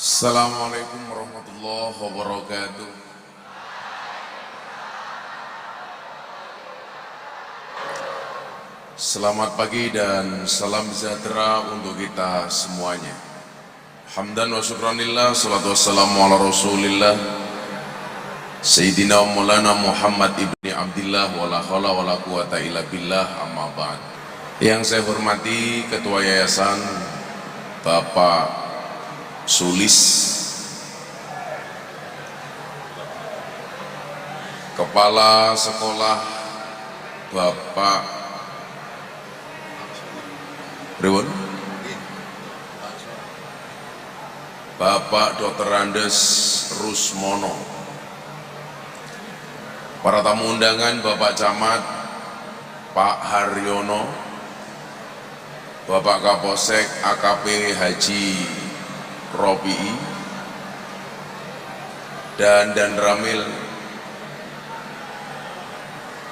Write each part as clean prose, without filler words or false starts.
Assalamualaikum warahmatullahi wabarakatuh. Selamat pagi dan salam sejahtera untuk kita semuanya. Hamdan wa syukranillah, salatu wassalamu ala rasulillah Sayyidina Maulana Muhammad ibni Abdillah wa la hawla wa la quwata illa billah, amma ba'd. Yang saya hormati Ketua Yayasan Bapak Sulis, Kepala Sekolah Bapak Rewon, Bapak Dr. Andes Rusmono, para tamu undangan Bapak Camat Pak Haryono, Bapak Kapolsek AKP Haji Robi'i, dan Ramil.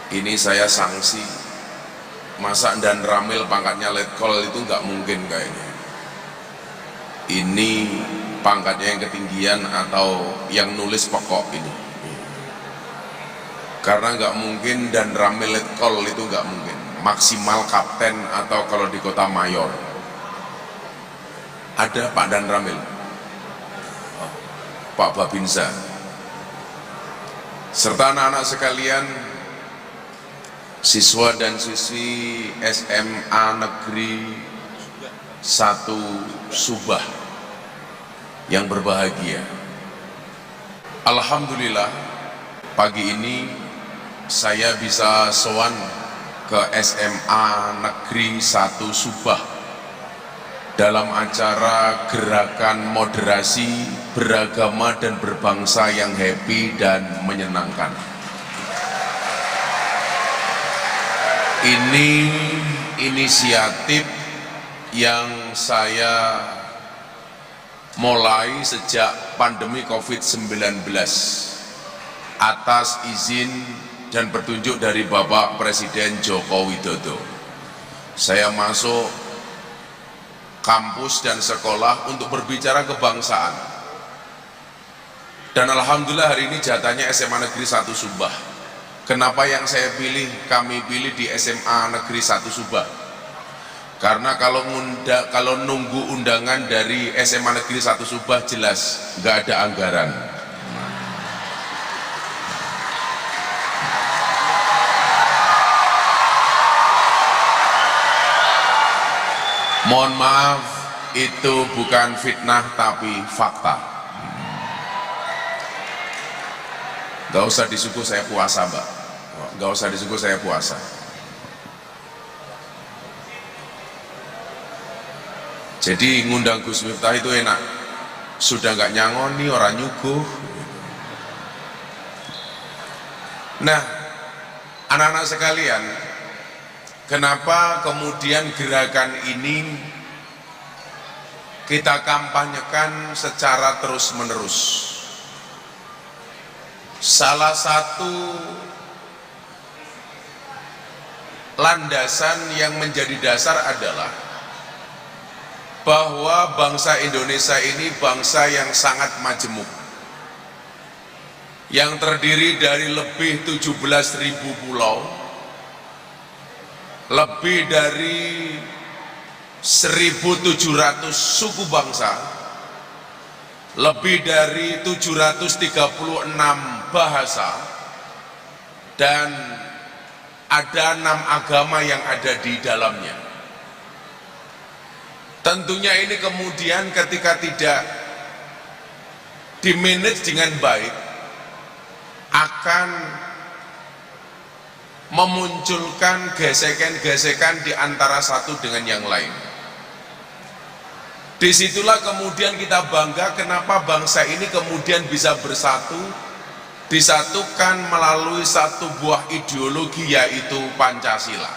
Ini saya sanksi, masa dan Ramil pangkatnya letkol itu nggak mungkin kayaknya. Ini pangkatnya yang ketinggian atau yang nulis pokok ini, karena nggak mungkin dan Ramil letkol itu nggak mungkin. Maksimal kapten atau kalau di kota mayor. Ada Pak dan Ramil, Pak Babinsa, serta anak-anak sekalian, siswa dan siswi SMA Negeri 1 Subah yang berbahagia. Alhamdulillah, pagi ini saya bisa sowan ke SMA Negeri 1 Subah dalam acara gerakan moderasi beragama dan berbangsa yang happy dan menyenangkan. Ini inisiatif yang saya mulai sejak pandemi COVID-19 atas izin dan petunjuk dari Bapak Presiden Joko Widodo. Saya masuk kampus dan sekolah untuk berbicara kebangsaan, dan alhamdulillah hari ini jatahnya SMA Negeri 1 Subah. Kenapa yang saya pilih, kami pilih di SMA Negeri 1 Subah? Karena kalau nunggu undangan dari SMA Negeri 1 Subah jelas nggak ada anggaran. Mohon maaf, itu bukan fitnah tapi fakta. Gak usah disuguh saya puasa, Mbak. Gak usah disuguh saya puasa. Jadi ngundang Gus Miftah itu enak. Sudah gak nyangoni, orang nyuguh. Nah, anak-anak sekalian, kenapa kemudian gerakan ini kita kampanyekan secara terus-menerus? Salah satu landasan yang menjadi dasar adalah bahwa bangsa Indonesia ini bangsa yang sangat majemuk, yang terdiri dari lebih 17.000 pulau, lebih dari 1.700 suku bangsa, lebih dari 736 bahasa, dan ada 6 agama yang ada di dalamnya. Tentunya ini kemudian ketika tidak dimanage dengan baik akan memunculkan gesekan-gesekan di antara satu dengan yang lain. Disitulah kemudian kita bangga kenapa bangsa ini kemudian bisa bersatu, disatukan melalui satu buah ideologi, yaitu Pancasila.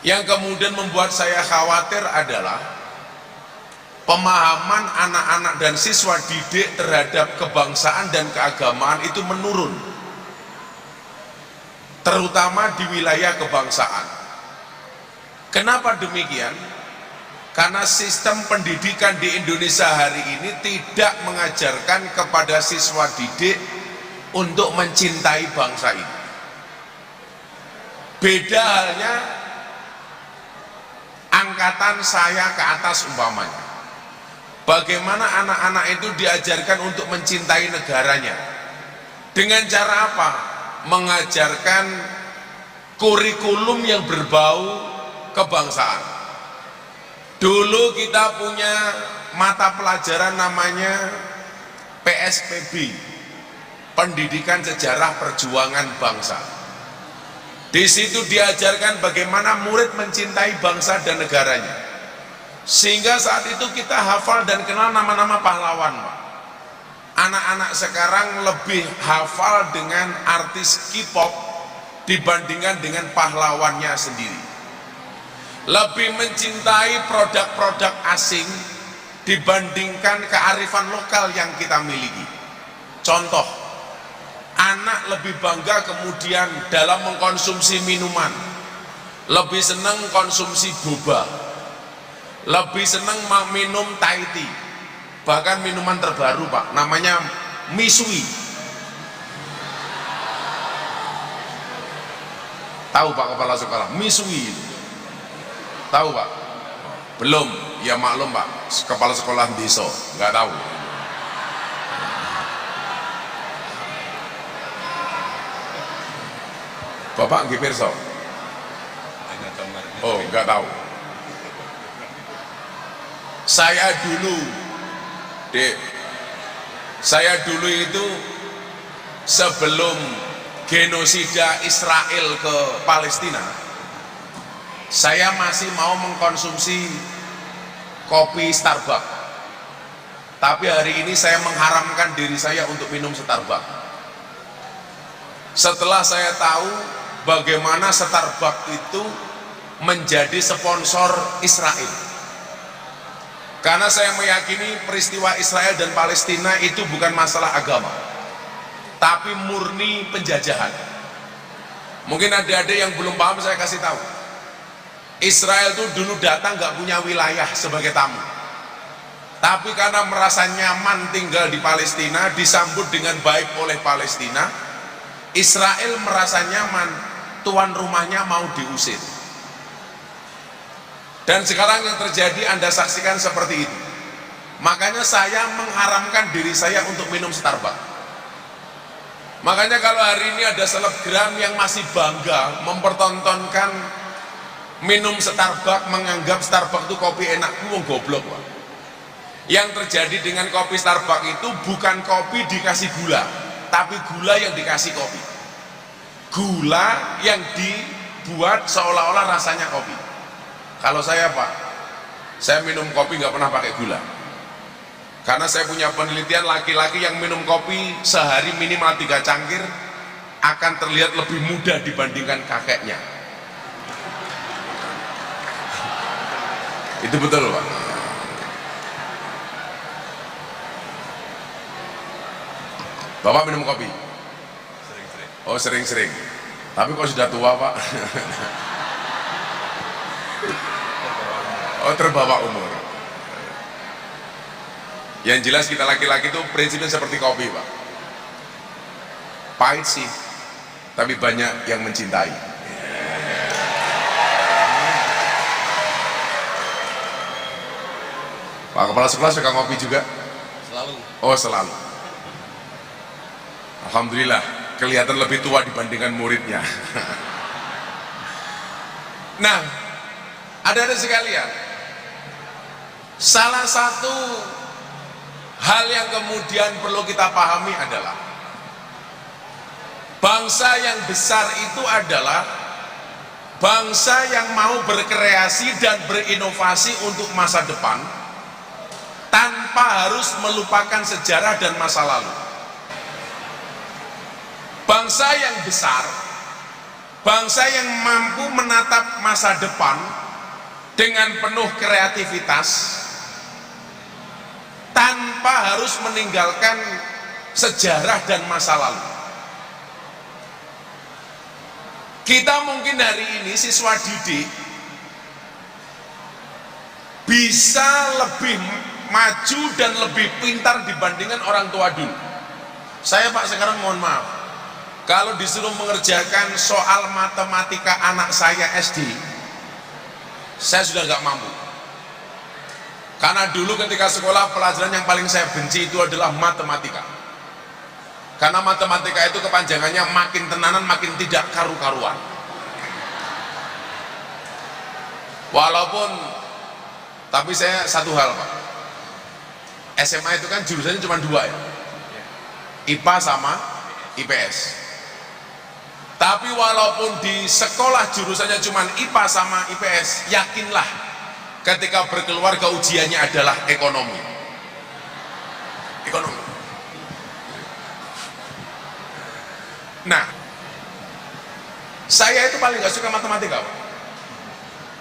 Yang kemudian membuat saya khawatir adalah pemahaman anak-anak dan siswa didik terhadap kebangsaan dan keagamaan itu menurun, terutama di wilayah kebangsaan. Kenapa demikian? Karena sistem pendidikan di Indonesia hari ini tidak mengajarkan kepada siswa didik untuk mencintai bangsa ini. Beda halnya angkatan saya ke atas umpamanya. Bagaimana anak-anak itu diajarkan untuk mencintai negaranya? Dengan cara apa? Mengajarkan kurikulum yang berbau kebangsaan. Dulu kita punya mata pelajaran namanya PSPB, Pendidikan Sejarah Perjuangan Bangsa. Di situ diajarkan bagaimana murid mencintai bangsa dan negaranya. Sehingga saat itu kita hafal dan kenal nama-nama pahlawan. Anak-anak sekarang lebih hafal dengan artis K-pop dibandingkan dengan pahlawannya sendiri. Lebih mencintai produk-produk asing dibandingkan kearifan lokal yang kita miliki. Contoh, anak lebih bangga kemudian dalam mengkonsumsi minuman, lebih senang konsumsi boba, lebih senang minum Thai tea, bahkan minuman terbaru Pak, namanya Misui. Tahu Pak kepala sekolah, Misui itu? Tahu Pak? Belum, ya maklum Pak, kepala sekolah desa, nggak tahu. Bapak nggih pirsa? Oh, nggak tahu. Saya dulu itu sebelum genosida Israel ke Palestina, saya masih mau mengkonsumsi kopi Starbucks. Tapi hari ini saya mengharamkan diri saya untuk minum Starbucks. Setelah saya tahu bagaimana Starbucks itu menjadi sponsor Israel. Karena saya meyakini peristiwa Israel dan Palestina itu bukan masalah agama, tapi murni penjajahan. Mungkin ada yang belum paham, saya kasih tahu. Israel itu dulu datang nggak punya wilayah sebagai tamu, tapi karena merasa nyaman tinggal di Palestina, disambut dengan baik oleh Palestina, Israel merasa nyaman, tuan rumahnya mau diusir. Dan sekarang yang terjadi Anda saksikan seperti itu. Makanya saya mengharamkan diri saya untuk minum Starbucks. Makanya kalau hari ini ada selebgram yang masih bangga mempertontonkan minum Starbucks, menganggap Starbucks itu kopi enak, goblok Pak. Yang terjadi dengan kopi Starbucks itu bukan kopi dikasih gula, tapi gula yang dikasih kopi. Gula yang dibuat seolah-olah rasanya kopi. Kalau saya Pak, saya minum kopi nggak pernah pakai gula. Karena saya punya penelitian, laki-laki yang minum kopi sehari minimal 3 cangkir akan terlihat lebih muda dibandingkan kakeknya. Itu betul Pak. Bapak minum kopi? Sering-sering. Oh sering-sering. Tapi kok sudah tua Pak? Oh terbawa umur. Yang jelas kita laki-laki itu prinsipnya seperti kopi Pak. Pahit sih, tapi banyak yang mencintai. Pak kepala sekolah suka ngopi juga? Selalu. Oh selalu. Alhamdulillah kelihatan lebih tua dibandingkan muridnya. Nah, ada sekalian, salah satu hal yang kemudian perlu kita pahami adalah bangsa yang besar itu adalah bangsa yang mau berkreasi dan berinovasi untuk masa depan tanpa harus melupakan sejarah dan masa lalu. Bangsa yang besar, bangsa yang mampu menatap masa depan dengan penuh kreativitas tanpa harus meninggalkan sejarah dan masa lalu. Kita mungkin hari ini siswa didik bisa lebih maju dan lebih pintar dibandingkan orang tua dulu. Saya Pak sekarang mohon maaf, kalau disuruh mengerjakan soal matematika anak saya SD, saya sudah nggak mampu. Karena dulu ketika sekolah, pelajaran yang paling saya benci itu adalah matematika. Karena matematika itu kepanjangannya makin tenanan makin tidak karu-karuan. Walaupun, tapi saya satu hal Pak, SMA itu kan jurusannya cuma dua ya, IPA sama IPS. Tapi walaupun di sekolah jurusannya cuma IPA sama IPS, yakinlah ketika berkeluarga ujiannya adalah ekonomi. Ekonomi. Nah, saya itu paling gak suka matematika Pak.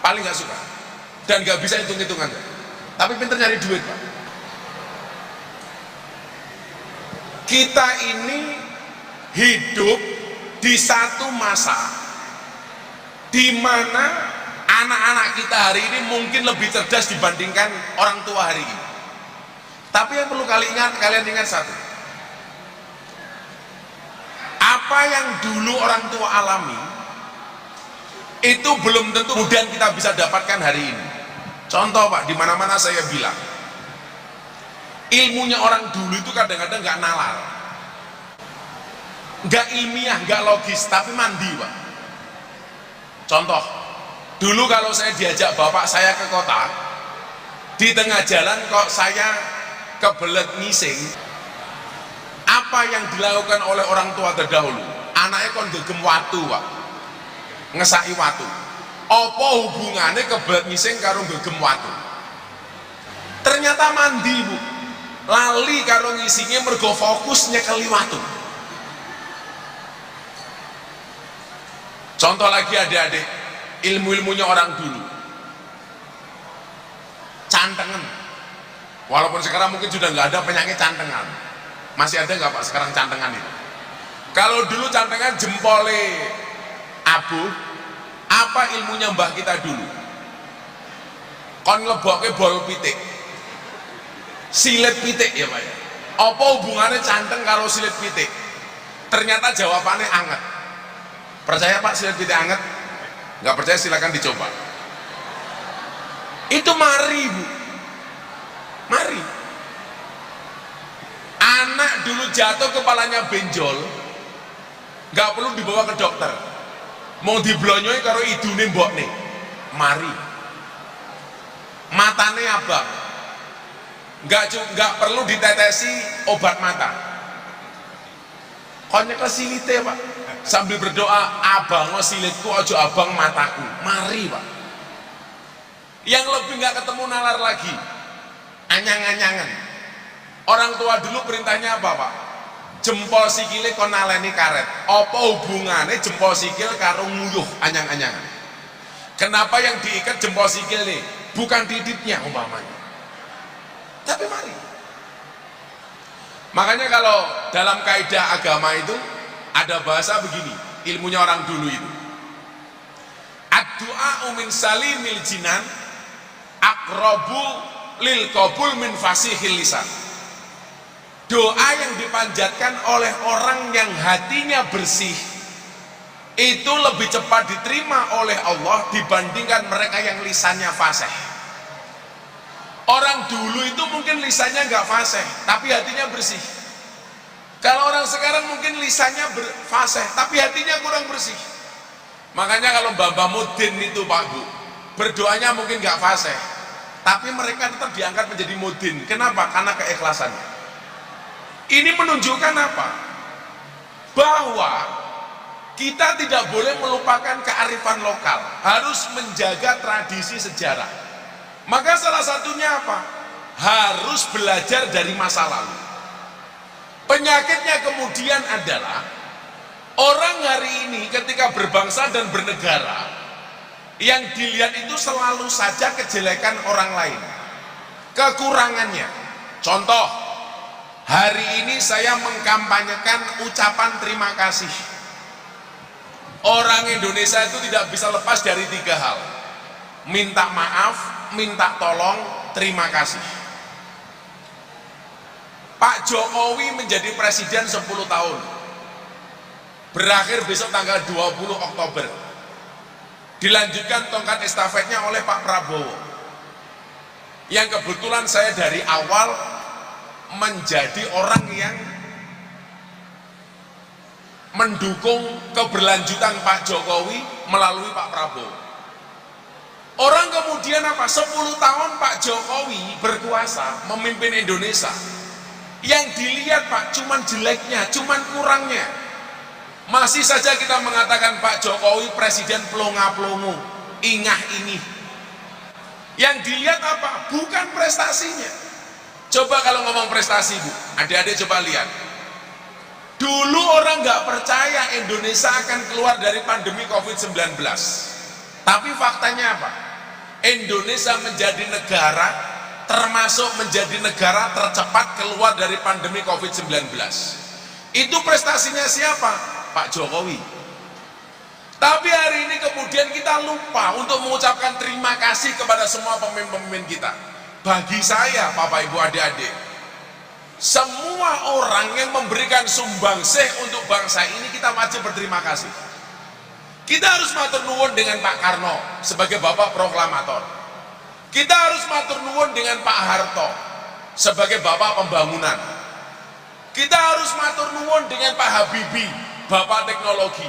Paling gak suka. Dan gak bisa hitung-hitungan. Tapi pinter nyari duit Pak. Kita ini hidup di satu masa di mana anak-anak kita hari ini mungkin lebih cerdas dibandingkan orang tua hari ini. Tapi yang perlu kalian ingat satu, apa yang dulu orang tua alami itu belum tentu kemudian kita bisa dapatkan hari ini. Contoh Pak, di mana-mana saya bilang, ilmunya orang dulu itu kadang-kadang nggak nalar, nggak ilmiah, nggak logis, tapi mandi Pak. Contoh, dulu kalau saya diajak bapak saya ke kota, di tengah jalan kok saya kebelet ngising, apa yang dilakukan oleh orang tua terdahulu? Anaknya kon gegem watu Pak, ngesaki watu. Apa hubungannya kebelet ngising karo gegem watu? Ternyata mandi Bu, lali karo ngisingnya mergo fokus nyekeli watu. Contoh lagi adik-adik, ilmu-ilmunya orang dulu, cantengan. Walaupun sekarang mungkin sudah nggak ada penyakit cantengan, masih ada nggak Pak sekarang cantengan itu? Kalau dulu cantengan jempole abu, apa ilmunya mbah kita dulu? Kon nglebokke bol pitik, silet pitik ya Pak ya. Apa hubungannya canteng kalau silet pitik? Ternyata jawabannya anget. Percaya Pak silet pitik anget? Nggak percaya silakan dicoba. Itu mari Bu, mari. Anak dulu jatuh kepalanya benjol, nggak perlu dibawa ke dokter, mau diblonyoi karo idune mbokne, mari. Matane abang, nggak perlu ditetesi obat mata, konyak ke silite Pak, sambil berdoa, abang silitku ojo abang mataku, mari Pak. Yang lebih nggak ketemu nalar lagi, anyang-anyangan. Orang tua dulu perintahnya apa Pak? Jempol sikile kon naleni karet. Apa hubungannya jempol sikil karo nguyuh anyang-anyangan? Kenapa yang diikat jempol sikil nih? Bukan diditnya umpamanya, tapi mari. Makanya kalau dalam kaidah agama itu ada bahasa begini, ilmunya orang dulu itu, ad-du'a min salimil jinan aqrabu lil qabul min fasihil lisan. Doa yang dipanjatkan oleh orang yang hatinya bersih itu lebih cepat diterima oleh Allah dibandingkan mereka yang lisannya fasih. Orang dulu itu mungkin lisannya nggak fasih tapi hatinya bersih. Kalau orang sekarang mungkin lisannya fasih tapi hatinya kurang bersih. Makanya kalau Mbah Mudin itu Pak Bu, berdoanya mungkin nggak fasih tapi mereka tetap diangkat menjadi mudin. Kenapa? Karena keikhlasannya. Ini menunjukkan apa? Bahwa kita tidak boleh melupakan kearifan lokal, harus menjaga tradisi sejarah. Maka salah satunya apa? Harus belajar dari masa lalu. Penyakitnya kemudian adalah orang hari ini ketika berbangsa dan bernegara, yang dilihat itu selalu saja kejelekan orang lain, kekurangannya. Contoh, hari ini saya mengkampanyekan ucapan terima kasih. Orang Indonesia itu tidak bisa lepas dari 3 hal: minta maaf, minta tolong, terima kasih. Pak Jokowi menjadi presiden 10 tahun, berakhir besok tanggal 20 Oktober. Dilanjutkan tongkat estafetnya oleh Pak Prabowo, yang kebetulan saya dari awal menjadi orang yang mendukung keberlanjutan Pak Jokowi melalui Pak Prabowo. Orang kemudian apa? 10 tahun Pak Jokowi berkuasa memimpin Indonesia. Yang dilihat Pak cuman jeleknya, cuman kurangnya. Masih saja kita mengatakan Pak Jokowi presiden pelongo-pelongo, ingah ini. Yang dilihat apa? Bukan prestasinya. Coba kalau ngomong prestasi Bu, adik-adik coba lihat. Dulu orang nggak percaya Indonesia akan keluar dari pandemi COVID-19. Tapi faktanya apa? Indonesia menjadi negara, termasuk menjadi negara tercepat keluar dari pandemi COVID-19. Itu prestasinya siapa? Pak Jokowi. Tapi hari ini kemudian kita lupa untuk mengucapkan terima kasih kepada semua pemimpin-pemimpin kita. Bagi saya, Bapak Ibu adik-adik, semua orang yang memberikan sumbangsih untuk bangsa ini kita wajib berterima kasih. Kita harus matur nuwun dengan Pak Karno sebagai Bapak Proklamator. Kita harus matur nuwun dengan Pak Harto sebagai Bapak Pembangunan. Kita harus matur nuwun dengan Pak Habibie, Bapak Teknologi.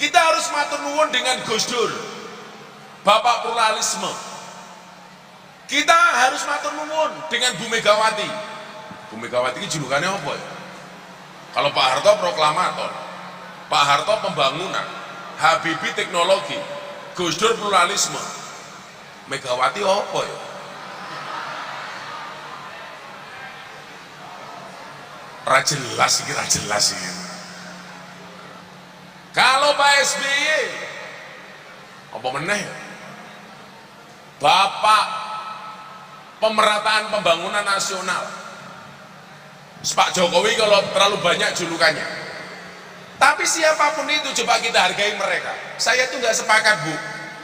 Kita harus matur nuwun dengan Gus Dur, Bapak Pluralisme. Kita harus matur nuwun dengan Bu Megawati. Bu Megawati ini julukannya apa ya? Kalau Pak Harto Proklamator, Pak Harto Pembangunan, Habibie Teknologi, Gus Dur Pluralisme, Megawati apa ya? Rajelas ini, rajelas ini. Kalau Pak SBY, apa meneh? Bapak Pemerataan Pembangunan Nasional. Pak Jokowi kalau terlalu banyak julukannya. Tapi siapapun itu coba kita hargai mereka. Saya tuh nggak sepakat Bu.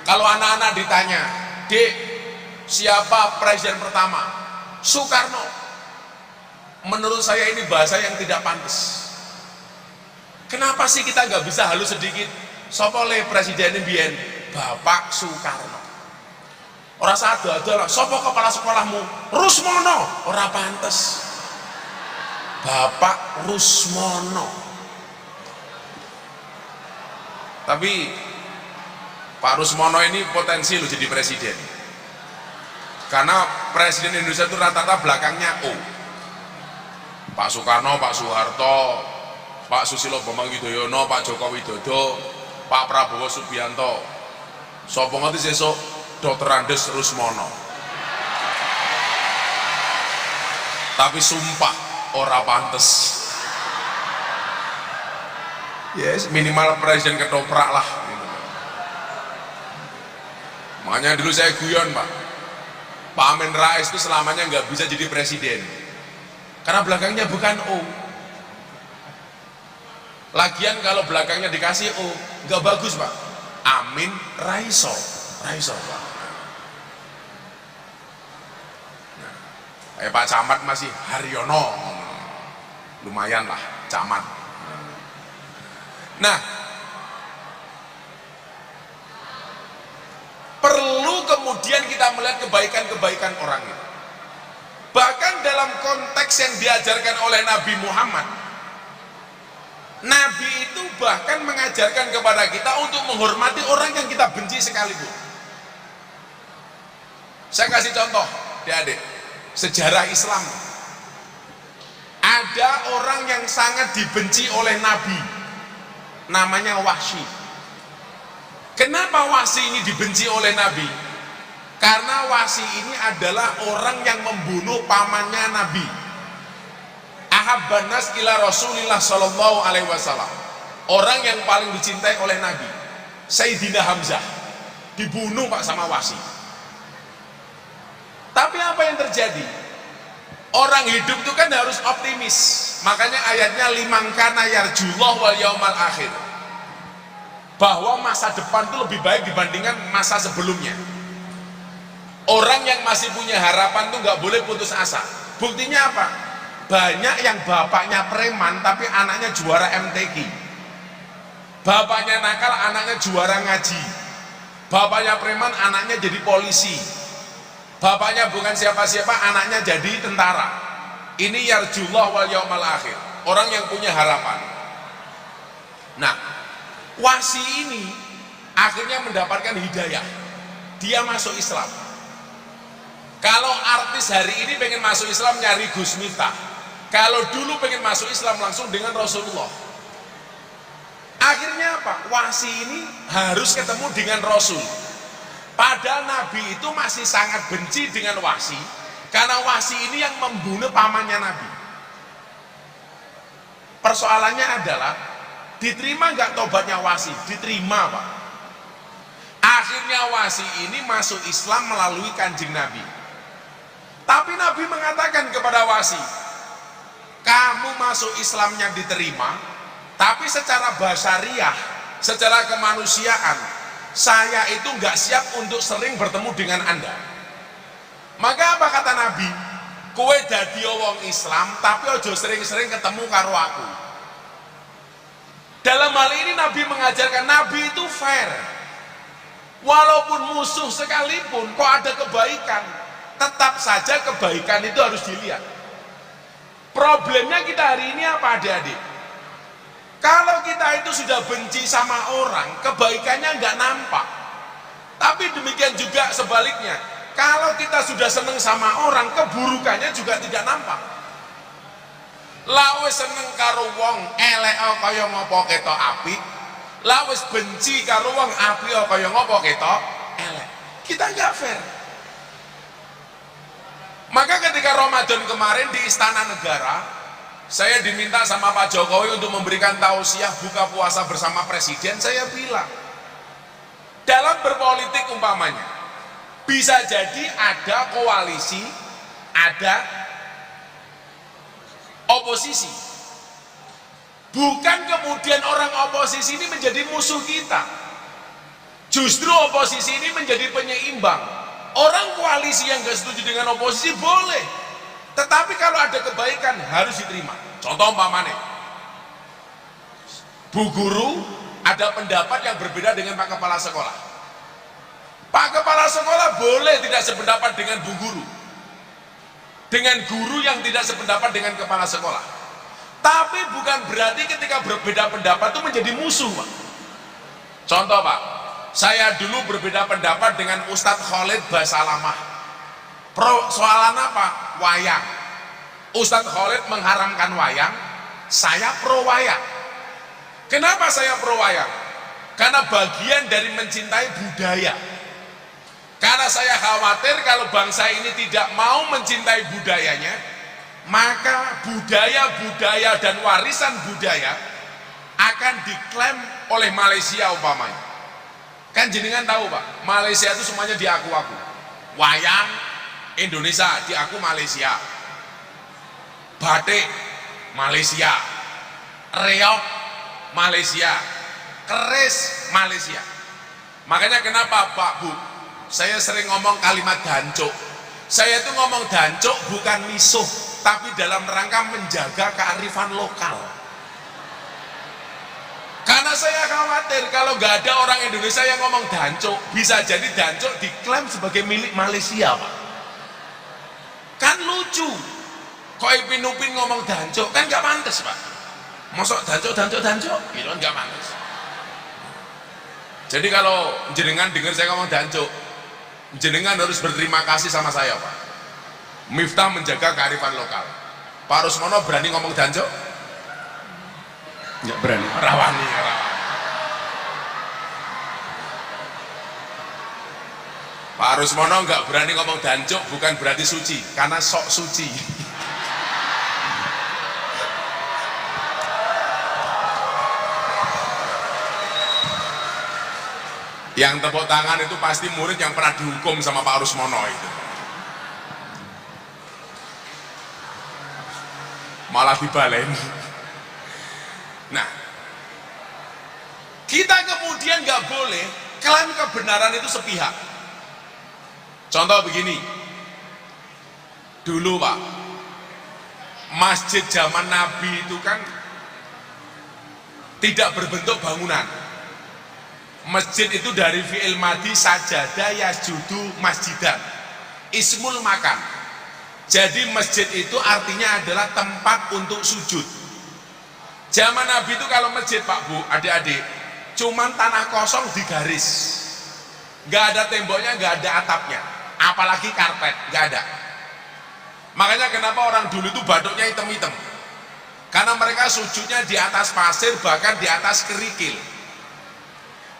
Kalau anak-anak ditanya, Dek, siapa presiden pertama? Soekarno. Menurut saya ini bahasa yang tidak pantas. Kenapa sih kita nggak bisa halus sedikit? Sopo le presiden biyen Bapak Soekarno. Orang ada lah. Sopo kepala sekolahmu? Rusmono. Ora pantes. Bapak Rusmono. Tapi Pak Rusmono ini potensi loh jadi presiden. Karena presiden Indonesia itu rata-rata belakangnya O. Pak Soekarno, Pak Soeharto, Pak Susilo Bambang Yudhoyono, Pak Joko Widodo, Pak Prabowo Subianto. Sopo ngerti sesuk Dr. Andes Rusmono. Tapi sumpah ora pantes. Yes, minimal presiden ketoprak lah. Makanya dulu saya guyon Pak, Pak Amin Rais itu selamanya nggak bisa jadi presiden. Karena belakangnya bukan O. Lagian kalau belakangnya dikasih O, nggak bagus Pak. Amin Raiso, Raiso Pak. Nah, Pak Camat masih Haryono, lumayan lah Camat. Nah, perlu kemudian kita melihat kebaikan-kebaikan orang itu. Bahkan dalam konteks yang diajarkan oleh Nabi Muhammad, Nabi itu bahkan mengajarkan kepada kita untuk menghormati orang yang kita benci sekalipun. Saya kasih contoh, adik-adik, sejarah Islam. Ada orang yang sangat dibenci oleh Nabi, namanya Wahsy. Kenapa Wahsy ini dibenci oleh Nabi? Karena Wahsy ini adalah orang yang membunuh pamannya Nabi. Ahabban nas ila Rasulillah sallallahu alaihi wasallam. Orang yang paling dicintai oleh Nabi, Sayyidina Hamzah, dibunuh Pak sama Wahsy. Tapi apa yang terjadi? Orang hidup itu kan harus optimis. Makanya ayatnya liman kana yarjullah wal yaumal akhir. Bahwa masa depan itu lebih baik dibandingkan masa sebelumnya. Orang yang masih punya harapan tuh nggak boleh putus asa. Buktinya apa? Banyak yang bapaknya preman tapi anaknya juara MTQ. Bapaknya nakal, anaknya juara ngaji. Bapaknya preman, anaknya jadi polisi. Bapaknya bukan siapa-siapa, anaknya jadi tentara. Ini yarjullah wal yaumal akhir. Orang yang punya harapan. Nah, Wasi ini akhirnya mendapatkan hidayah. Dia masuk Islam. Kalau artis hari ini pengen masuk Islam nyari Gus Miftah. Kalau dulu pengen masuk Islam langsung dengan Rasulullah. Akhirnya apa? Wasi ini harus ketemu dengan Rasul. Padahal Nabi itu masih sangat benci dengan Wasi, karena Wasi ini yang membunuh pamannya Nabi. Persoalannya adalah diterima nggak tobatnya Wasi? Diterima, Pak. Akhirnya Wasi ini masuk Islam melalui Kanjeng Nabi. Tapi Nabi mengatakan kepada Wasi, kamu masuk Islamnya diterima, tapi secara basariah, secara kemanusiaan, saya itu nggak siap untuk sering bertemu dengan Anda. Maka apa kata Nabi? Kowe dadi wong Islam, tapi ojo sering-sering ketemu karo aku. Dalam hal ini Nabi mengajarkan, Nabi itu fair. Walaupun musuh sekalipun, kok ada kebaikan, tetap saja kebaikan itu harus dilihat. Problemnya kita hari ini apa, adik-adik? Kalau kita itu sudah benci sama orang, kebaikannya nggak nampak. Tapi demikian juga sebaliknya, kalau kita sudah seneng sama orang, keburukannya juga tidak nampak. Lawes seneng karo wong elek kaya ngopo ketok apik, lawes benci karo wong apik kaya ngopo ketok elek. Kita nggak fair. Maka ketika Ramadan kemarin di Istana Negara, saya diminta sama Pak Jokowi untuk memberikan tausiah buka puasa bersama Presiden. Saya bilang, dalam berpolitik umpamanya, bisa jadi ada koalisi, ada oposisi. Bukan kemudian orang oposisi ini menjadi musuh kita. Justru oposisi ini menjadi penyeimbang. Orang koalisi yang gak setuju dengan oposisi boleh, tetapi kalau ada kebaikan harus diterima. Contoh umpamanya, Bu Guru ada pendapat yang berbeda dengan Pak Kepala Sekolah. Pak Kepala Sekolah boleh tidak sependapat dengan Bu Guru, dengan guru yang tidak sependapat dengan Kepala Sekolah. Tapi bukan berarti ketika berbeda pendapat itu menjadi musuh, Pak. Contoh, Pak, saya dulu berbeda pendapat dengan Ustadz Khalid Basalamah. Soalan apa? Wayang. Ustadz Khalid mengharamkan wayang, saya pro wayang. Kenapa saya pro wayang? Karena bagian dari mencintai budaya. Karena saya khawatir kalau bangsa ini tidak mau mencintai budayanya, maka budaya-budaya dan warisan budaya akan diklaim oleh Malaysia umpamanya. Kan jenengan tahu, Pak, Malaysia itu semuanya diaku-aku. Wayang Indonesia diaku Malaysia, batik Malaysia, reog Malaysia, keris Malaysia. Makanya kenapa, Pak, Bu, saya sering ngomong kalimat dancuk. Saya itu ngomong dancuk bukan misuh, tapi dalam rangka menjaga kearifan lokal. Karena saya khawatir kalau nggak ada orang Indonesia yang ngomong dancuk, bisa jadi dancuk diklaim sebagai milik Malaysia, Pak. Kan lucu. Kok Ipin Upin ngomong dancuk, kan nggak pantas, Pak. Masuk dancuk, gitu kan nggak pantas. Jadi kalau jenengan dengar saya ngomong dancuk, jenengan harus berterima kasih sama saya, Pak. Miftah menjaga kearifan lokal. Pak Rusmono berani ngomong dancuk? Nggak berani. Rawani. Pak Rusmono nggak berani ngomong dancuk bukan berarti suci, karena sok suci. Yang tepuk tangan itu pasti murid yang pernah dihukum sama Pak Rusmono itu. Malah dibalen. Nah, kita kemudian nggak boleh klaim kebenaran itu sepihak. Contoh begini, dulu Pak, masjid zaman Nabi itu kan tidak berbentuk bangunan. Masjid itu dari fi'il madi sajada yasjudu masjidan, ismul makan. Jadi masjid itu artinya adalah tempat untuk sujud. Zaman Nabi itu kalau masjid Pak Bu, adik-adik, cuman tanah kosong digaris, nggak ada temboknya, nggak ada atapnya, apalagi karpet, nggak ada. Makanya kenapa orang dulu itu batuknya hitam-hitam, karena mereka sujudnya di atas pasir, bahkan di atas kerikil.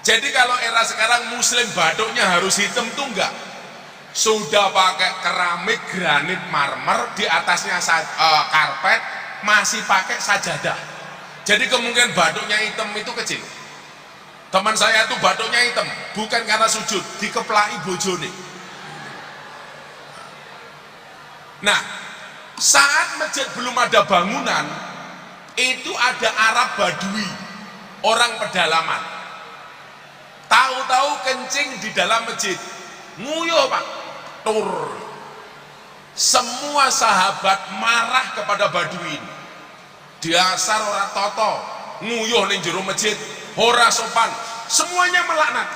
Jadi kalau era sekarang muslim batuknya harus hitam tuh enggak, sudah pakai keramik, granit, marmer, di atasnya karpet, masih pakai sajadah. Jadi kemungkinan batuknya hitam itu kecil. Teman saya tuh batuknya hitam bukan karena sujud, dikeplai bojone. Nah, saat masjid belum ada bangunan, itu ada Arab Badui, orang pedalaman. Tahu-tahu kencing di dalam masjid, nguyuh Pak, tur. Semua sahabat marah kepada Badui ini. Dasar ora toto, nguyuh ning jero masjid, ora sopan. Semuanya melaknat.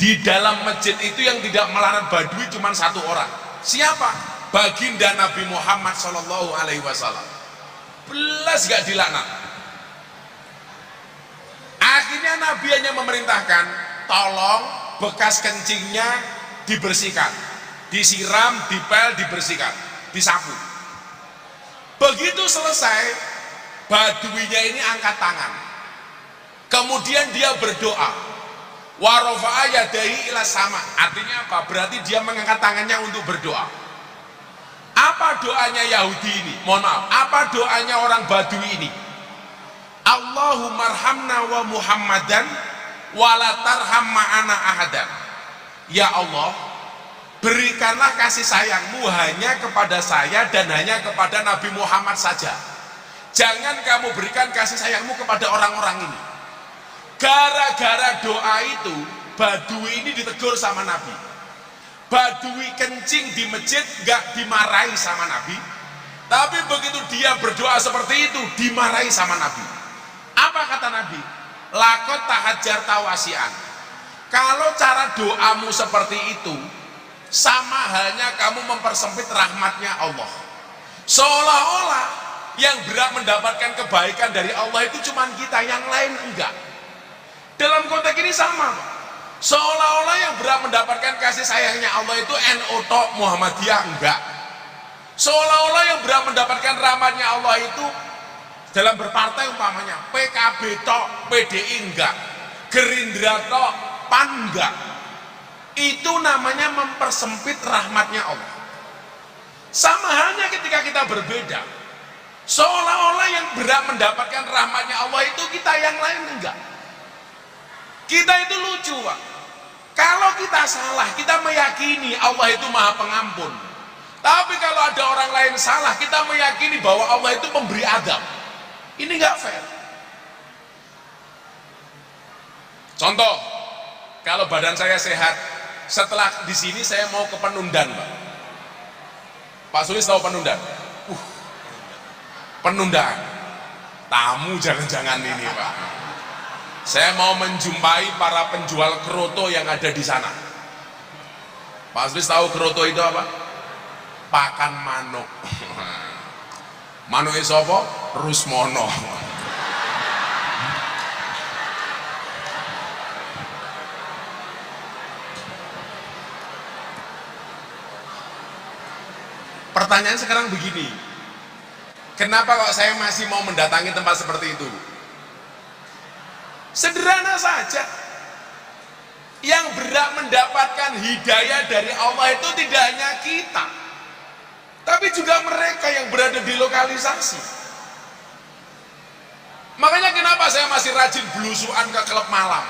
Di dalam masjid itu yang tidak melaknat Badui cuma satu orang. Siapa? Baginda Nabi Muhammad Shallallahu Alaihi Wasallam. Belas gak dilaknat. Akhirnya Nabi hanya memerintahkan, tolong bekas kencingnya dibersihkan, disiram, dipel, dibersihkan, disapu. Begitu selesai, Baduinya ini angkat tangan, kemudian dia berdoa, wa rafa'a yadayhi ila sama. Artinya apa? Berarti dia mengangkat tangannya untuk berdoa. Apa doanya Yahudi ini? Mohon maaf, apa doanya orang Badui ini? Allahumma arhamna wa Muhammadan wa la tarham ma'ana ahadan. Ya Allah, berikanlah kasih sayangmu hanya kepada saya dan hanya kepada Nabi Muhammad saja. Jangan kamu berikan kasih sayangmu kepada orang-orang ini. Gara-gara doa itu, Badui ini ditegur sama Nabi. Badui kencing di masjid gak dimarahi sama Nabi, tapi begitu dia berdoa seperti itu dimarahi sama Nabi. Apa kata Nabi? Lakot tahajar tawasian. Kalau cara doamu seperti itu, sama halnya kamu mempersempit rahmatnya Allah. Seolah-olah yang berhak mendapatkan kebaikan dari Allah itu cuma kita, yang lain enggak. Dalam konteks ini sama, seolah-olah yang berhak mendapatkan kasih sayangnya Allah itu NU tok, Muhammadiyah enggak. Seolah-olah yang berhak mendapatkan rahmatnya Allah itu dalam berpartai umpamanya PKB tok, PDI enggak, Gerindra tok, PAN enggak. Itu namanya mempersempit rahmatnya Allah. Sama halnya ketika kita berbeda, seolah-olah yang berhak mendapatkan rahmatnya Allah itu kita, yang lain enggak. Kita itu lucu Pak, kalau kita salah kita meyakini Allah itu maha pengampun, tapi kalau ada orang lain salah kita meyakini bahwa Allah itu memberi adab. Ini enggak fair. Contoh, kalau badan saya sehat, setelah di sini saya mau ke Penundan Pak. Pak Sulis tahu Penundan? Penundaan, tamu jangan-jangan ini Pak. Saya mau menjumpai para penjual keroto yang ada di sana. Pak Sulis tahu keroto itu apa? Pakan manuk. Manuk itu apa? Rusmono. Pertanyaan sekarang begini, kenapa kok saya masih mau mendatangi tempat seperti itu? Sederhana saja, yang berhak mendapatkan hidayah dari Allah itu tidak hanya kita, tapi juga mereka yang berada di lokalisasi. Makanya kenapa saya masih rajin belusuan ke klub malam.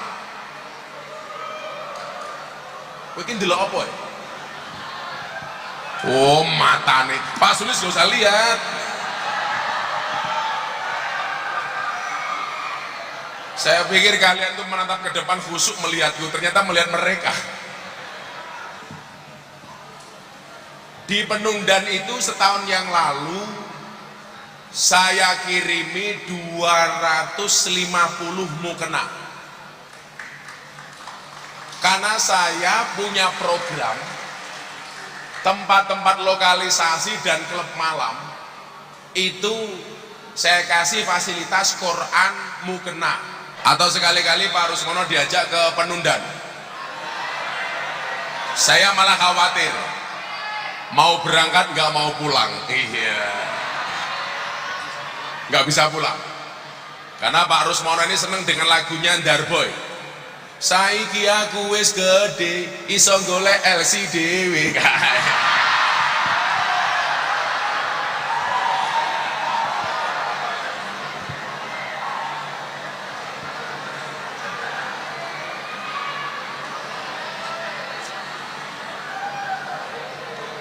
Mungkin delok apa ya? Oh mata nih, Pak Sulis gak usah lihat. Saya pikir kalian tuh menatap ke depan khusyuk melihatku, ternyata melihat mereka. Di Penundan itu setahun yang lalu saya kirimi 250 mukena. Karena saya punya program tempat-tempat lokalisasi dan klub malam itu saya kasih fasilitas Quran mukena. Atau sekali-kali Pak Rusmono diajak ke Penundan, saya malah khawatir mau berangkat nggak mau pulang. Iya, nggak bisa pulang karena Pak Rusmono ini seneng dengan lagunya Darboy. Saiki aku wis gede iso golek LC dhewe.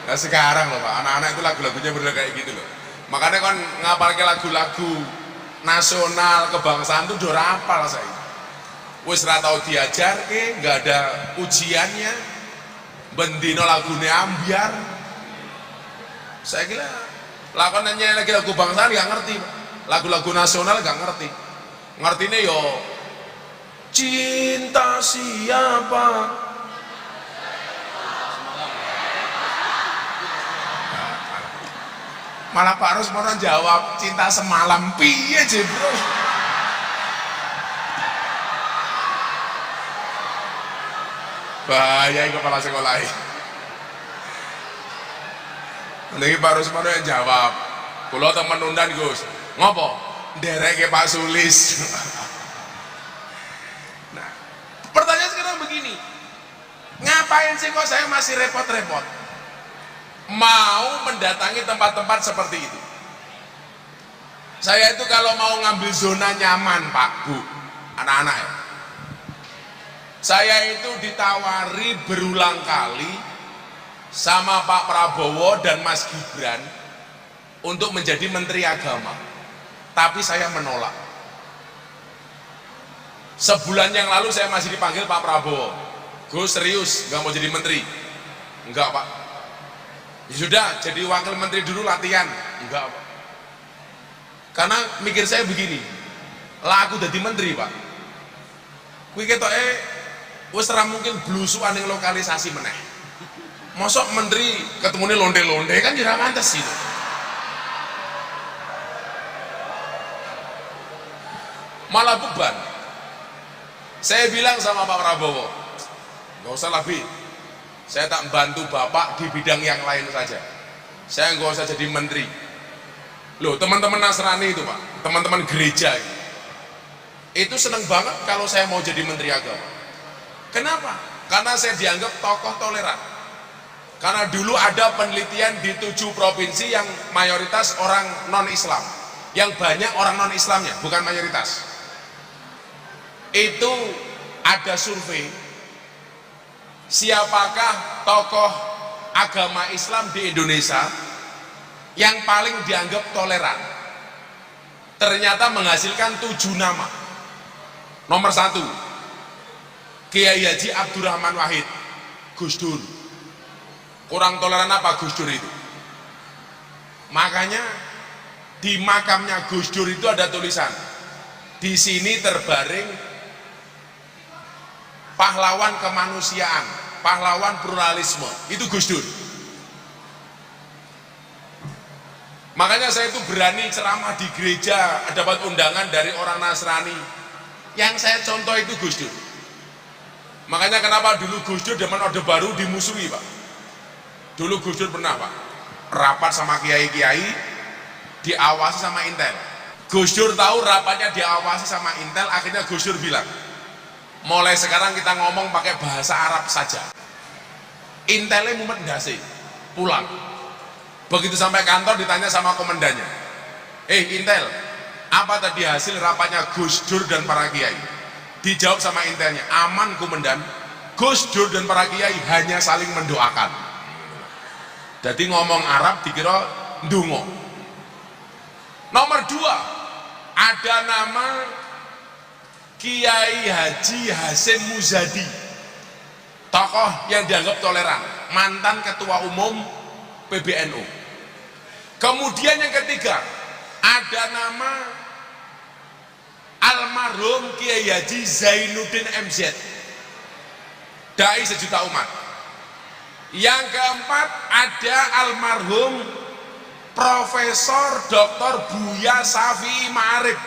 Nah sekarang loh Pak, anak-anak itu lagu-lagunya bener kayak gitu loh. Makanya kan ngapalke lagu-lagu nasional kebangsaan itu udah rapal saya. Wis ra tau diajarke, nggak ada ujiannya. Bendino lagune ambiar. Saya kira lakonannya lagi lagu bangsaan nggak ngerti, lagu-lagu nasional nggak ngerti. Ngertine yo cinta siapa. Malah Pak Rusmono jawab cinta semalam piye Bro. Bahaya kepala sekolah ini. Nanti Pak Rusmono yang jawab, kalau teman Penundan Gus, ngopo? Derek Pak Sulis. Nah, pertanyaan sekarang begini, ngapain sih kok saya masih repot-repot mau mendatangi tempat-tempat seperti itu? Saya itu kalau mau ngambil zona nyaman Pak Bu, anak-anak ya, saya itu ditawari berulang kali sama Pak Prabowo dan Mas Gibran untuk menjadi Menteri Agama, tapi saya menolak. Sebulan yang lalu saya masih dipanggil Pak Prabowo, Gus serius nggak mau jadi menteri? Enggak Pak. Ya sudah, jadi wakil menteri dulu latihan. Enggak Pak. Karena mikir saya begini, lah aku jadi menteri Pak, kuwi ketoke wis ora mungkin blusukan ning lokalisasi meneh. Mosok menteri ketemune londe-londe kan tidak pantes itu. Malah beban. Saya bilang sama Pak Prabowo, nggak usah lebih, saya tak bantu Bapak di bidang yang lain saja. Saya nggak usah jadi menteri. Loh, teman-teman Nasrani itu Pak, teman-teman gereja itu seneng banget kalau saya mau jadi Menteri Agama. Kenapa? Karena saya dianggap tokoh toleran. Karena dulu ada penelitian di 7 provinsi yang mayoritas orang non-Islam, yang banyak orang non-Islamnya, bukan mayoritas. Itu ada survei, siapakah tokoh agama Islam di Indonesia yang paling dianggap toleran. Ternyata menghasilkan 7 nama. Nomor 1, Kiai Haji Abdurrahman Wahid, Gus Dur. Kurang toleran apa Gus Dur itu? Makanya di makamnya Gus Dur itu ada tulisan, di sini terbaring pahlawan kemanusiaan, pahlawan pluralisme. Itu Gus Dur. Makanya saya itu berani ceramah di gereja, dapat undangan dari orang Nasrani. Yang saya contoh itu Gus Dur. Makanya kenapa dulu Gus Dur zaman Orde Baru dimusuhi Pak. Dulu Gus Dur pernah Pak rapat sama kiai-kiai, diawasi sama Intel. Gus Dur tahu rapatnya diawasi sama Intel, akhirnya Gus Dur bilang, mulai sekarang kita ngomong pakai bahasa Arab saja. Intelnya mumet ndase, pulang. Begitu sampai kantor ditanya sama komandannya, Intel, apa tadi hasil rapatnya Gus Dur dan para kiai? Dijawab sama Intelnya, aman komandan, Gus Dur dan para kiai hanya saling mendoakan. Jadi ngomong Arab dikira ndonga. Nomor 2, ada nama Kiai Haji Hasyim Muzadi, tokoh yang dianggap toleran, mantan ketua umum PBNU. Kemudian yang ketiga, ada nama almarhum Kiai Haji Zainuddin MZ, dai sejuta umat. Yang keempat, ada almarhum Profesor Dr. Buya Syafi'i Ma'arif,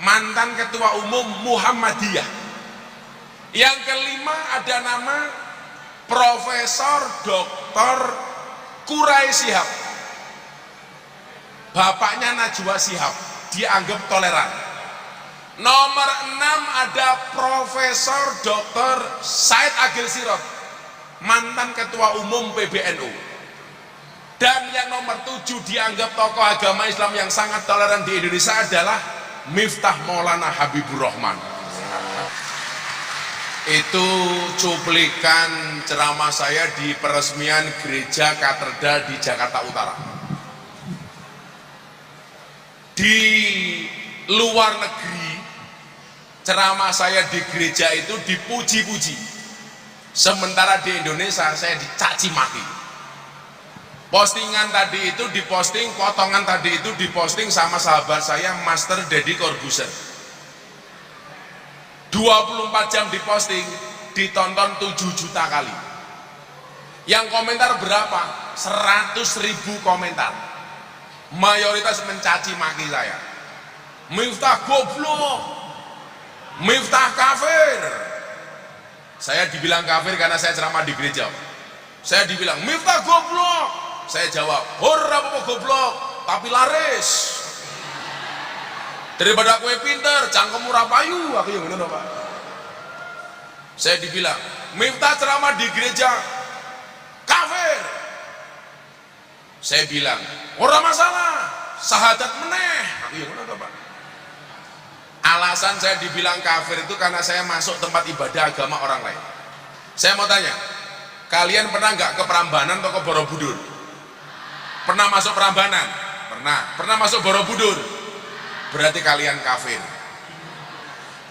mantan ketua umum Muhammadiyah. Yang kelima, ada nama Profesor Dr. Kurai Shihab, bapaknya Najwa Shihab, dianggap toleran. Nomor 6, ada Profesor Dr. Said Agil Sirot, mantan ketua umum PBNU. Dan yang nomor 7, dianggap tokoh agama Islam yang sangat toleran di Indonesia adalah Miftah Maulana Habibur Rahman. Itu cuplikan ceramah saya di peresmian Gereja Katedral di Jakarta Utara. Di luar negeri, ceramah saya di gereja itu dipuji-puji, sementara di Indonesia saya dicaci maki. Postingan tadi itu diposting, potongan tadi itu diposting sama sahabat saya Master Deddy Corbuzier. 24 jam diposting, ditonton 7 juta kali. Yang komentar berapa? 100.000 komentar. Mayoritas mencaci maki saya. Miftah goblok, Miftah kafir. Saya dibilang kafir karena saya ceramah di gereja. Saya dibilang Miftah goblok. Saya jawab, ora apa goblok, tapi laris. Daripada kue pinter, cangkemmu ora payu, aku yang ngono, Pak. Saya dibilang, Miftah ceramah di gereja kafir. Saya bilang, ora masalah, sahadat meneh, aku yang ngono, Pak. Alasan saya dibilang kafir itu karena saya masuk tempat ibadah agama orang lain. Saya mau tanya, kalian pernah nggak ke Prambanan atau ke Borobudur? Pernah masuk Prambanan? Pernah. Pernah masuk Borobudur? Berarti kalian kafir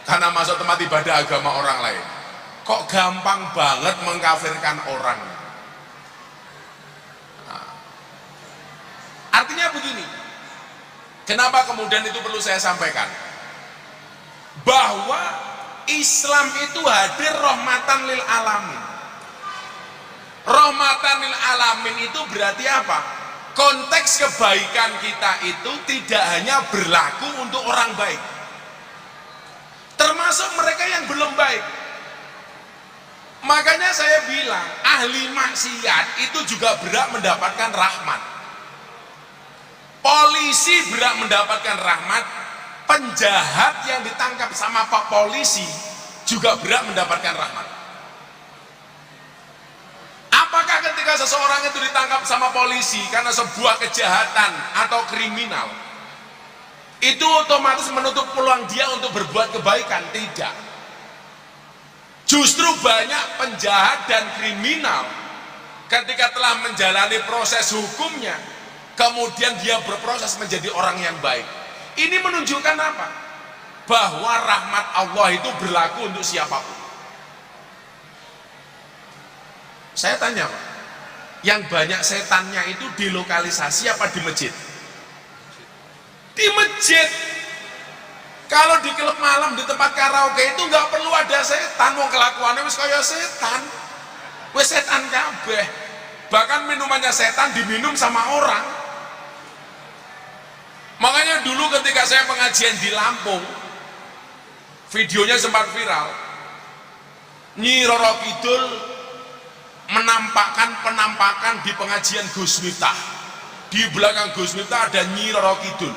karena masuk tempat ibadah agama orang lain. Kok gampang banget mengkafirkan orang? Nah, artinya begini, kenapa kemudian itu perlu saya sampaikan? Bahwa Islam itu hadir rahmatan lil alamin. Rahmatan lil alamin itu berarti apa? Konteks kebaikan kita itu tidak hanya berlaku untuk orang baik, termasuk mereka yang belum baik. Makanya saya bilang ahli maksiat itu juga berhak mendapatkan rahmat. Polisi berhak mendapatkan rahmat. Penjahat yang ditangkap sama Pak Polisi juga berhak mendapatkan rahmat. Apakah ketika seseorang itu ditangkap sama polisi karena sebuah kejahatan atau kriminal, itu otomatis menutup peluang dia untuk berbuat kebaikan? Tidak. Justru banyak penjahat dan kriminal ketika telah menjalani proses hukumnya, kemudian dia berproses menjadi orang yang baik. Ini menunjukkan apa? Bahwa rahmat Allah itu berlaku untuk siapapun. Saya tanya, Pak, yang banyak setannya itu di lokalisasi apa di masjid? Di masjid. Kalau di klub malam, di tempat karaoke itu nggak perlu ada setan, wong kelakuannya wis kaya setan. Wis setan kabeh. Bahkan minumannya setan diminum sama orang. Makanya dulu ketika saya pengajian di Lampung, videonya sempat viral. Nyi Roro Kidul menampakkan penampakan di pengajian Gus Miftah. Di belakang Gus Miftah ada Nyi Roro Kidul.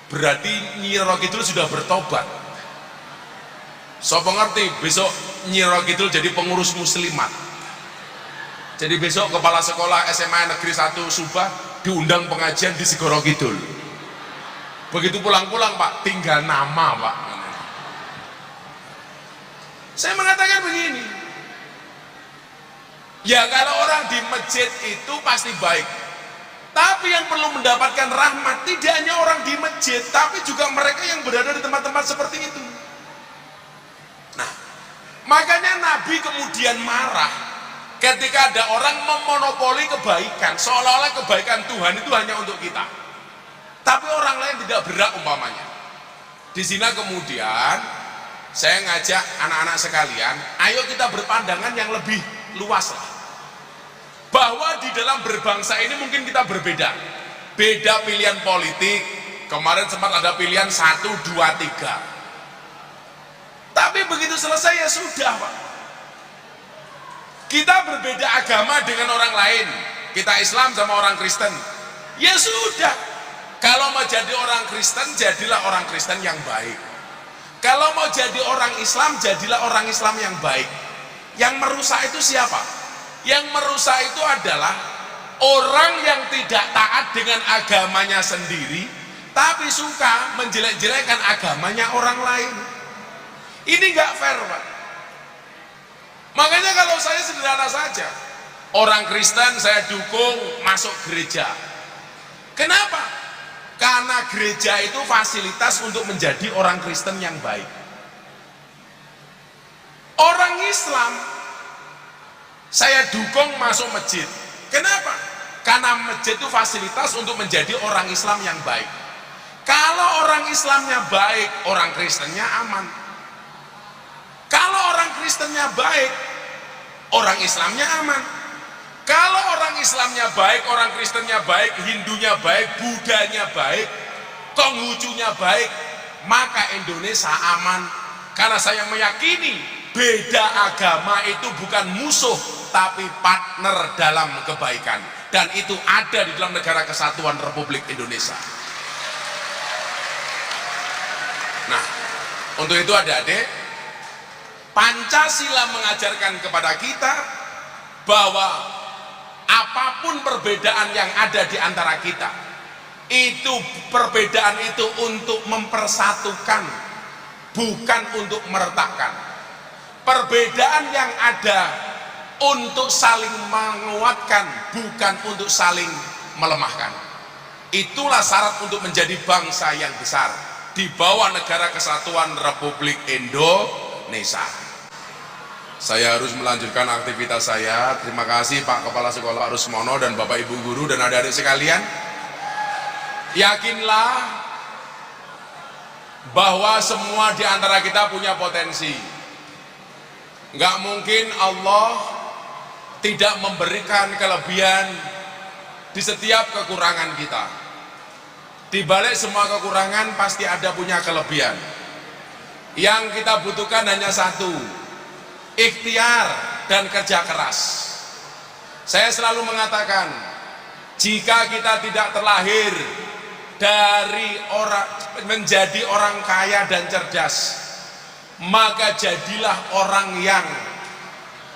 Berarti Nyi Roro Kidul sudah bertobat. Sopo ngerti besok Nyi Roro Kidul jadi pengurus muslimat. Jadi besok kepala sekolah SMA Negeri 1 Subah diundang pengajian di Segoro Kidul. Begitu pulang-pulang, Pak, tinggal nama, Pak. Saya mengatakan begini, ya kalau orang di masjid itu pasti baik, tapi yang perlu mendapatkan rahmat tidak hanya orang di masjid, tapi juga mereka yang berada di tempat-tempat seperti itu. Nah, makanya Nabi kemudian marah Ketika ada orang memonopoli kebaikan, seolah-olah kebaikan Tuhan itu hanya untuk kita, tapi orang lain tidak berhak umpamanya. Di sini kemudian saya ngajak anak-anak sekalian, ayo kita berpandangan yang lebih luas lah, bahwa di dalam berbangsa ini mungkin kita berbeda, beda pilihan politik. Kemarin sempat ada pilihan 1, 2, 3, tapi begitu selesai ya sudah Pak. Kita berbeda agama dengan orang lain, kita Islam sama orang Kristen, ya sudah. Kalau mau jadi orang Kristen, jadilah orang Kristen yang baik. Kalau mau jadi orang Islam, jadilah orang Islam yang baik. Yang merusak itu siapa? Yang merusak itu adalah orang yang tidak taat dengan agamanya sendiri, tapi suka menjelek-jelekan agamanya orang lain. Ini nggak fair Pak. Makanya kalau saya sederhana saja, orang Kristen saya dukung masuk gereja. Kenapa? Karena gereja itu fasilitas untuk menjadi orang Kristen yang baik. Orang Islam saya dukung masuk masjid. Kenapa? Karena masjid itu fasilitas untuk menjadi orang Islam yang baik. Kalau orang Islamnya baik, orang Kristennya aman. Kalau orang Kristennya baik, orang Islamnya aman. Kalau orang Islamnya baik, orang Kristennya baik, Hindunya baik, Budanya baik, Konghucunya baik, maka Indonesia aman. Karena saya meyakini beda agama itu bukan musuh, tapi partner dalam kebaikan. Dan itu ada di dalam Negara Kesatuan Republik Indonesia. Nah, untuk itu adik-adik, Pancasila mengajarkan kepada kita bahwa apapun perbedaan yang ada di antara kita, itu perbedaan itu untuk mempersatukan, bukan untuk meretakkan. Perbedaan yang ada untuk saling menguatkan, bukan untuk saling melemahkan. Itulah syarat untuk menjadi bangsa yang besar di bawah Negara Kesatuan Republik Indonesia. Saya harus melanjutkan aktivitas saya. Terima kasih Pak Kepala Sekolah Rusmono dan Bapak Ibu Guru dan adik-adik sekalian. Yakinlah bahwa semua di antara kita punya potensi. Nggak mungkin Allah tidak memberikan kelebihan di setiap kekurangan kita. Di balik semua kekurangan pasti ada punya kelebihan. Yang kita butuhkan hanya satu, ikhtiar dan kerja keras. Saya selalu mengatakan, jika kita tidak terlahir dari orang menjadi orang kaya dan cerdas, maka jadilah orang yang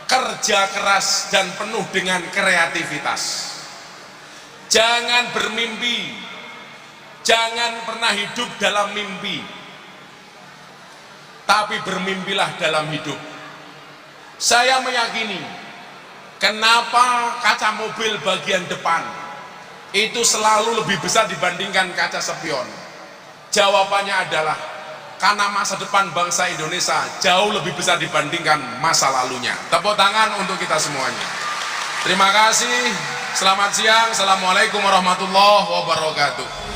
kerja keras dan penuh dengan kreativitas. Jangan bermimpi, jangan pernah hidup dalam mimpi, tapi bermimpilah dalam hidup. Saya meyakini, kenapa kaca mobil bagian depan itu selalu lebih besar dibandingkan kaca spion? Jawabannya adalah karena masa depan bangsa Indonesia jauh lebih besar dibandingkan masa lalunya. Tepuk tangan untuk kita semuanya. Terima kasih. Selamat siang. Assalamualaikum warahmatullahi wabarakatuh.